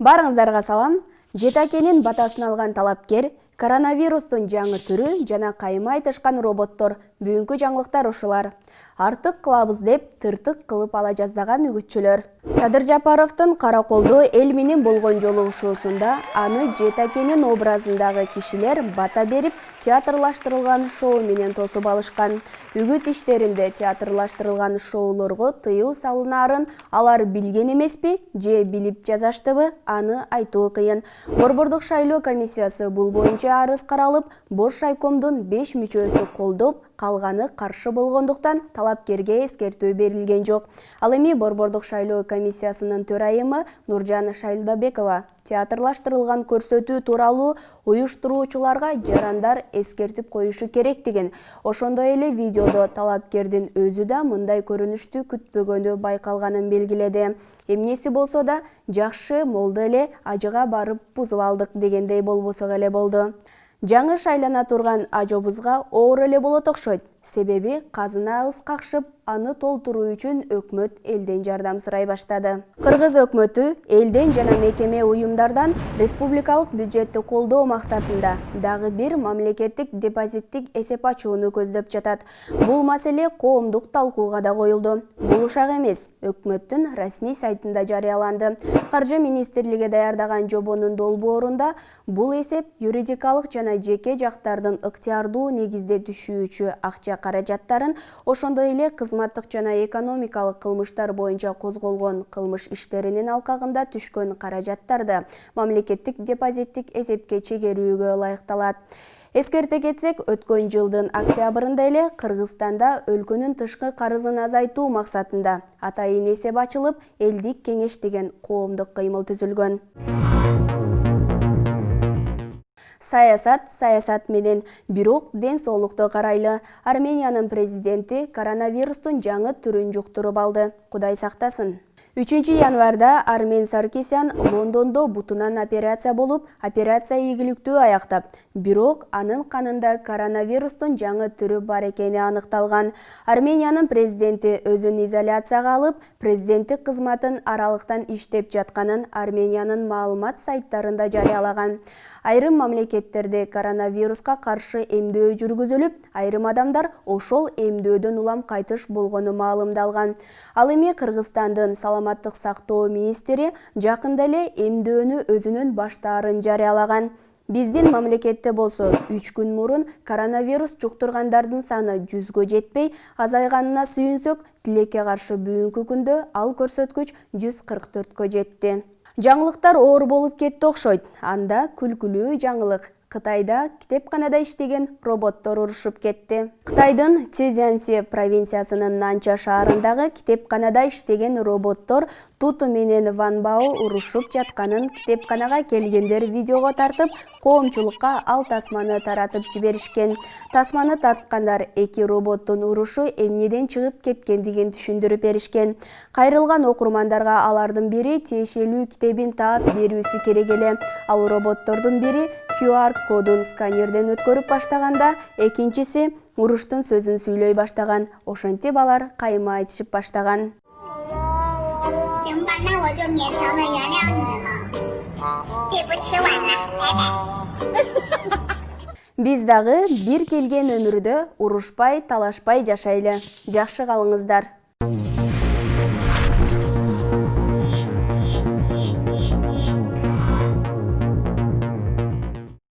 Барыңыздарга салам. Жетакенин батасын алган талапкер, коронавирустун жаңы түрү жана кайма айтышкан роботтор. Бүгүнкү жаңылыктар ушулар. Артык кылабыз деп тыртык кылып ала жаздаган үгүтчүлөр. Садыр Жапаровдун Караколдо эл менен болгон жолугушуусунда аны Жетакенин образындагы кишилер бата берип театрлаштырылган шоу менен тосуп алышкан. Үгүт иштеринде театрлаштырылган шоулорго тыюу салынаарын алар билген эмеспи же билип жазаштыбы, аны айтуу кыйын. Борбордук шайлоо комиссиясы бул боюнча арыз каралып, бош шайкомдун 5 мүчөсү колдоп, калганы каршы болгондуктан талапкерге эскертүү берилген жок. Ал эми Борбордук шайлоо комиссиясынын төрайымы Нуржан Шайлдабекова театрлаштырылган көрсөтүү тууралуу уюштуруучуларга жарандар эскертип коюшу керектигин, ошондой эле видеодо талапкердин өзү да мындай көрүнүштү күтпөгөнү байкалганын белгиледи. Эмнеси болсо да жакшы молду эле ажыга барып бузуп алдык дегендей болбосок эле болду. Жаңы шайлана турган ажобузга оор эле болот окшойт. Себеби казынабыз какшып, аны толтуруу үчүн өкмөт элден жардам сурай баштады. Кыргыз өкмөтү элден жана мекеме уюмдардан республикалык бюджетти колдоо максатында дагы бир мамлекеттик депозиттик эсеп ачууну көздөп жатат. Бул маселе коомдук талкууга да коюлду. Бул ушак эмес, өкмөттүн расмий сайтында жарыяланды. Каржы министрлиги даярдаган жобонун долбоорунда бул эсеп юридикалык жана жеке жактардын ыктыярдуу негизде түшүүчү акча каражаттарын, ошондой эле кызматтык жана экономикалык кылмыштар боюнча козголгон кылмыш иштеринин алкагында түшкөн каражаттарды мамлекеттик депозиттик эсепке чегерүүгө ылайыкталат. Эскерте кетсек, өткөн жылдын октябрында эле Кыргызстанда өлкөнүн тышкы карызын азайтуу максатында атайын эсеп ачылып, элдик кеңеш деген коомдук кыймыл түзүлгөн. Саясат менен, бирок ден соолукту карайлы. Армениянын президенти коронавирустун жаңы түрүн жуктуруп алды. Кудай сактасын. 3 январда Армен Саркисян Лондондо бутунан операция болуп, операция ийгиликтүү аяктап, бирок анын канында коронавирустун жаңы түрү бар экени аныкталган. Армениянын президенти өзүн изоляцияга алып, президенттик кызматын аралыктан иштеп жатканын Армениянын маалымат сайттарында жарыялаган. Айрым мамлекеттерде коронавируска каршы эмдөө жүргүзүлүп, айрым адамдар ошол эмдөөдөн улам кайтыш болгону маалымдалган. Ал эми Кыргызстандын саламаттык сактоо министри жакында эле эмдөөнү өзүнүн баштаарын жарыялаган. Биздин мамлекетте болсо 3 күн мурун коронавирус жуктургандардын саны 100гө жетпей азайганына сүйүнсөк, тилекке каршы бүгүнкү күндө ал көрсөткүч 144гө жетти. Жаңылыктар оор болуп кетти окшойт. Анда күлкүлүү жаңылык. Кытайда китепканада иштеген роботтор урушуп кетти. Кытайдын Цзянси провинциясынын Нанча шаарындагы китепканада иштеген роботтор Туту менен Ван Бао урушуп жатканын китепканага келгендер видеого тартып, коомчулукка ал тасманы таратып жиберишкен. Тасманы тарткандар эки роботтун урушу эмнеден чыгып кеткендигин түшүндүрүп беришкен. Кайрылган окурмандарга алардын бири тиешелүү китебин таап берүүсү керек эле. Ал роботтордун бири QR кодун сканерден өткөрүп баштаганда, экинчиси уруштун сөзүн сүйлөй баштаган. Ошентип алар кайма айтышып баштаган. Биз дагы бир келген өмүрдө урушпай, талашпай жашайлы. Жакшы калыңыздар.